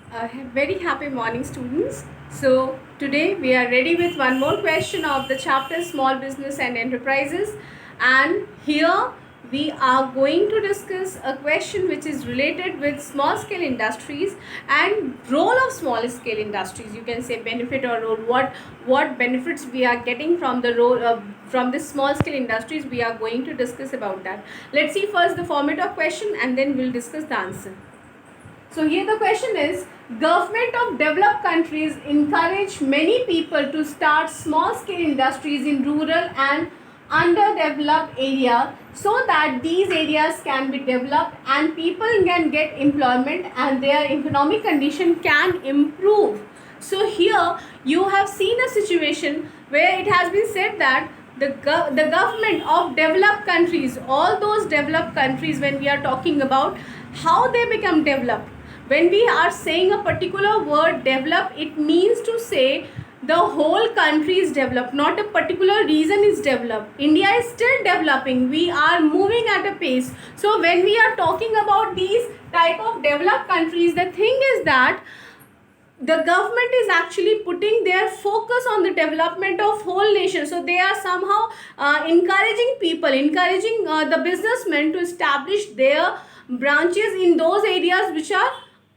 Very happy morning, students. So today we are ready with one more question of the chapter Small Business and Enterprises, and here we are going to discuss a question which is related with small scale industries and role of small scale industries. You can say benefit or role. What benefits we are getting from the role from this small scale industries. We are going to discuss about that. Let's see first the format of question and then we'll discuss the answer. So here the question is, government of developed countries encourage many people to start small scale industries in rural and underdeveloped area so that these areas can be developed and people can get employment and their economic condition can improve. So here you have seen a situation where it has been said that the government of developed countries, all those developed countries, when we are talking about how they become developed, when we are saying a particular word develop, it means to say the whole country is developed, not a particular region is developed. India is still developing, we are moving at a pace. So when we are talking about these type of developed countries, the thing is that the government is actually putting their focus on the development of whole nation. So they are somehow encouraging people, encouraging the businessmen to establish their branches in those areas which are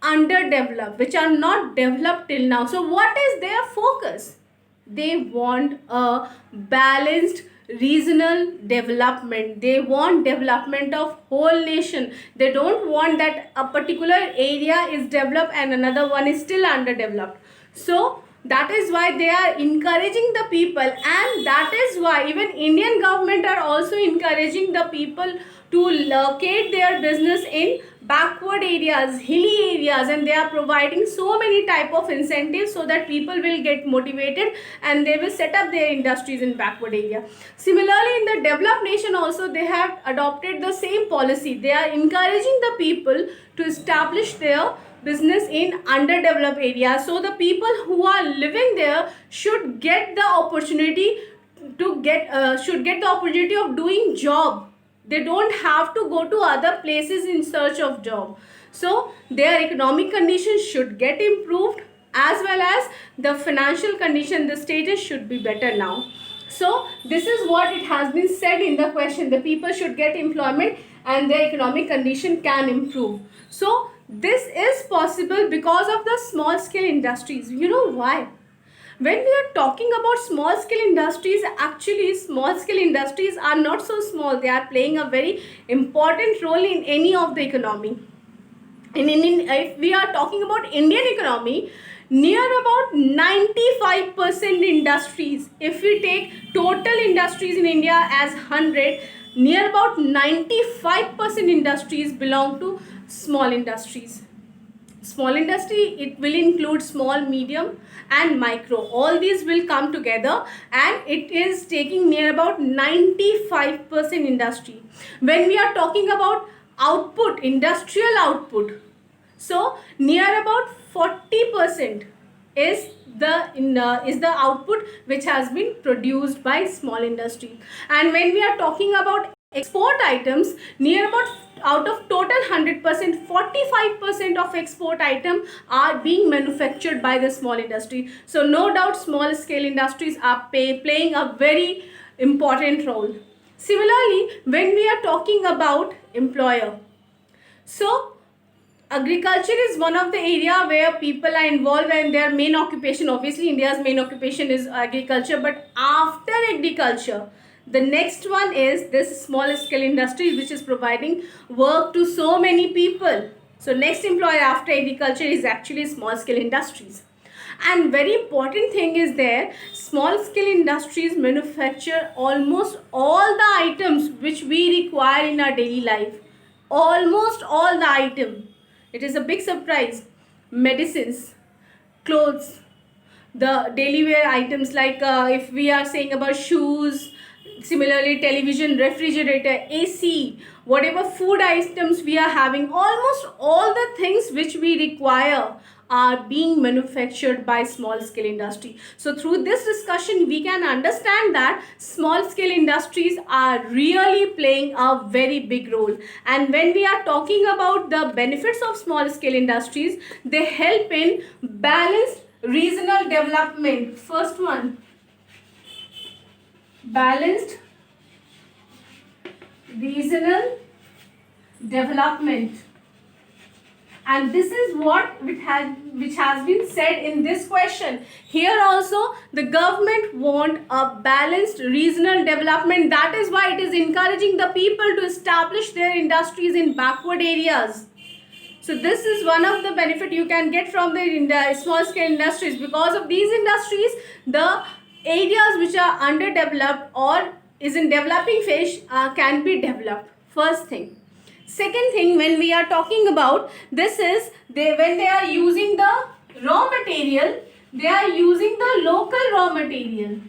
underdeveloped, which are not developed till now. So what is their focus? They want a balanced regional development. They want development of whole nation. They don't want that a particular area is developed and another one is still underdeveloped. So that is why they are encouraging the people, and that is why even Indian government are also encouraging the people to locate their business in backward areas, hilly areas, and they are providing so many type of incentives so that people will get motivated and they will set up their industries in backward area. Similarly, in the developed nation also they have adopted the same policy. They are encouraging the people to establish their business in underdeveloped areas, so the people who are living there should get the opportunity of doing job. They don't have to go to other places in search of job. So their economic conditions should get improved, as well as the financial condition, the status should be better now. So this is what it has been said in the question. The people should get employment and their economic condition can improve. So this is possible because of the small scale industries. You know why? When we are talking about small scale industries, actually small scale industries are not so small. They are playing a very important role in any of the economy. If we are talking about Indian economy, near about 95% industries, if we take total industries in India as 100, near about 95% industries belong to small industries. Small industry, it will include small, medium and micro. All these will come together and it is taking near about 95% industry. When we are talking about output, industrial output, so near about 40% is the output which has been produced by small industry. And when we are talking about export items, near about out of total 100%, 45% of export items are being manufactured by the small industry. So no doubt small scale industries are playing a very important role. Similarly, when we are talking about employer, so agriculture is one of the area where people are involved and their main occupation, obviously India's main occupation is agriculture, but after agriculture the next one is this small scale industry which is providing work to so many people. So next employer after agriculture is actually small scale industries. And very important thing is there, small scale industries manufacture almost all the items which we require in our daily life. Almost all the item. It is a big surprise. Medicines, clothes, the daily wear items, like if we are saying about shoes, similarly television, refrigerator, AC, whatever food items we are having, almost all the things which we require are being manufactured by small scale industry. So through this discussion we can understand that small scale industries are really playing a very big role. And when we are talking about the benefits of small scale industries, they help in balanced regional development. First one, balanced regional development. And this is what which has been said in this question. Here also the government want a balanced regional development. That is why it is encouraging the people to establish their industries in backward areas. So this is one of the benefit you can get from the small scale industries. Because of these industries, the areas which are underdeveloped or is in developing phase can be developed. First thing. Second thing, when we are talking about this is when they are using the raw material, they are using the local raw material.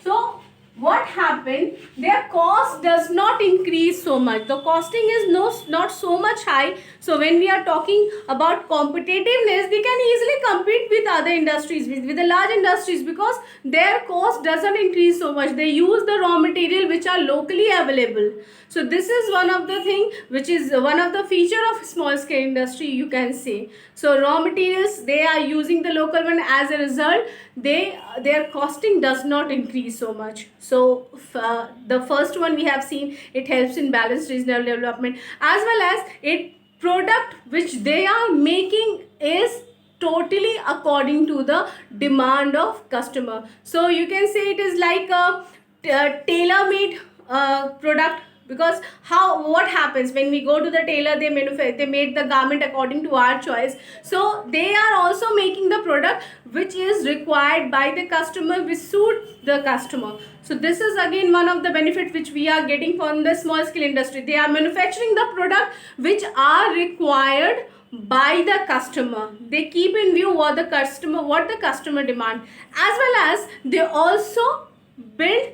So what happened, their cost does not increase so much. The costing is not so much high. So when we are talking about competitiveness, they can easily compete with other industries, with the large industries, because their cost doesn't increase so much. They use the raw material which are locally available. So this is one of the thing which is one of the feature of small scale industry, you can say. So raw materials, they are using the local one. As a result, their costing does not increase so much. So the first one we have seen, it helps in balanced regional development, as well as it product which they are making is totally according to the demand of customer. So you can say it is like a tailor-made product. Because what happens when we go to the tailor, they made the garment according to our choice. So they are also making the product which is required by the customer, which suits the customer. So this is again one of the benefits which we are getting from the small scale industry. They are manufacturing the product which are required by the customer. They keep in view what the customer demand, as well as they also build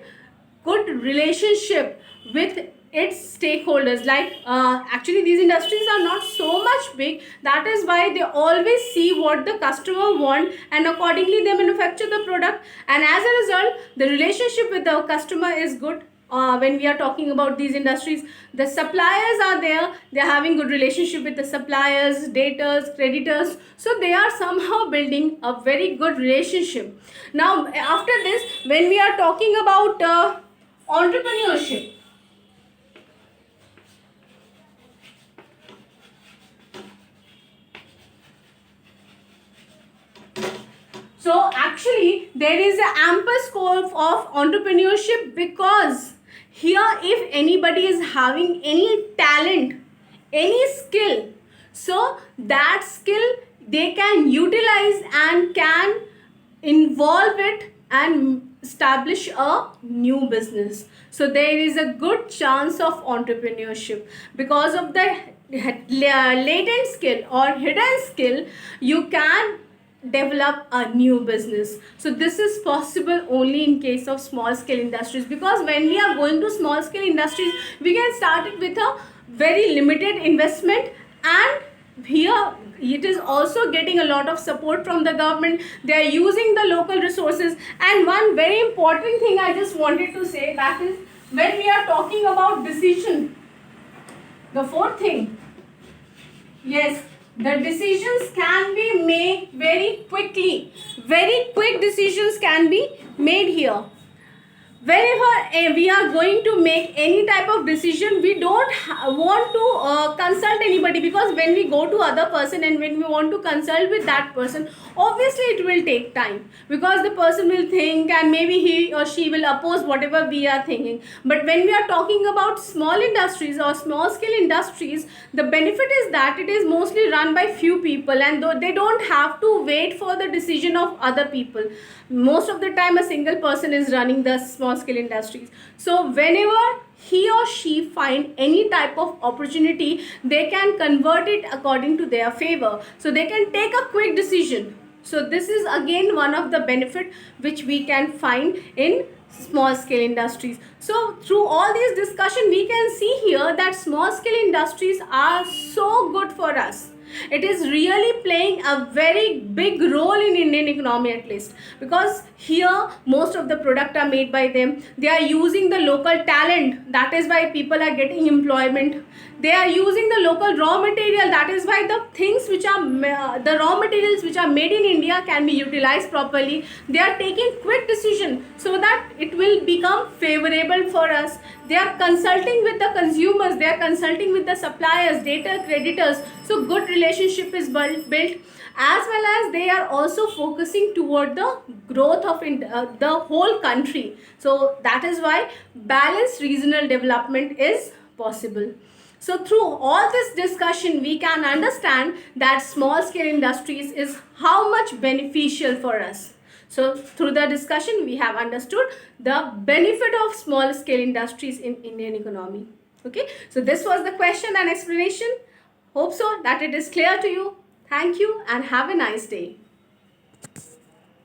good relationship with its stakeholders. Like actually these industries are not so much big. That is why they always see what the customer want, and accordingly they manufacture the product. And as a result, the relationship with the customer is good. When we are talking about these industries, the suppliers are there, they are having good relationship with the suppliers, debtors, creditors. So they are somehow building a very good relationship. Now after this, when we are talking about entrepreneurship, so actually there is an ample scope of entrepreneurship, because here if anybody is having any talent, any skill, so that skill they can utilize and can involve it and establish a new business. So there is a good chance of entrepreneurship. Because of the latent skill or hidden skill, you can develop a new business. So this is possible only in case of small scale industries, because when we are going to small scale industries, we can start it with a very limited investment, and here it is also getting a lot of support from the government. They are using the local resources. And one very important thing I just wanted to say, that is when we are talking about decision, the fourth thing, yes, the decisions can be made very quickly. Very quick decisions can be made here. Whenever we are going to make any type of decision, we don't want to consult anybody, because when we go to other person and when we want to consult with that person, obviously it will take time, because the person will think and maybe he or she will oppose whatever we are thinking. But when we are talking about small industries or small scale industries, the benefit is that it is mostly run by few people, and they don't have to wait for the decision of other people. Most of the time a single person is running the small scale industries. So whenever he or she find any type of opportunity, they can convert it according to their favor. So they can take a quick decision. So this is again one of the benefit which we can find in small scale industries. So through all these discussion, we can see here that small scale industries are so good for us. It is really playing a very big role in Indian economy, at least, because here most of the product are made by them. They are using the local talent, that is why people are getting employment. They are using the local raw material, that is why the things which are the raw materials which are made in India can be utilized properly. They are taking quick decision so that it will become favorable for us. They are consulting with the consumers, they are consulting with the suppliers, data creditors, so good relationship is built, as well as they are also focusing toward the growth of the whole country. So that is why balanced regional development is possible. So through all this discussion, we can understand that small scale industries is how much beneficial for us. So through the discussion, we have understood the benefit of small scale industries in Indian economy. Okay, so this was the question and explanation. Hope so that it is clear to you. Thank you and have a nice day.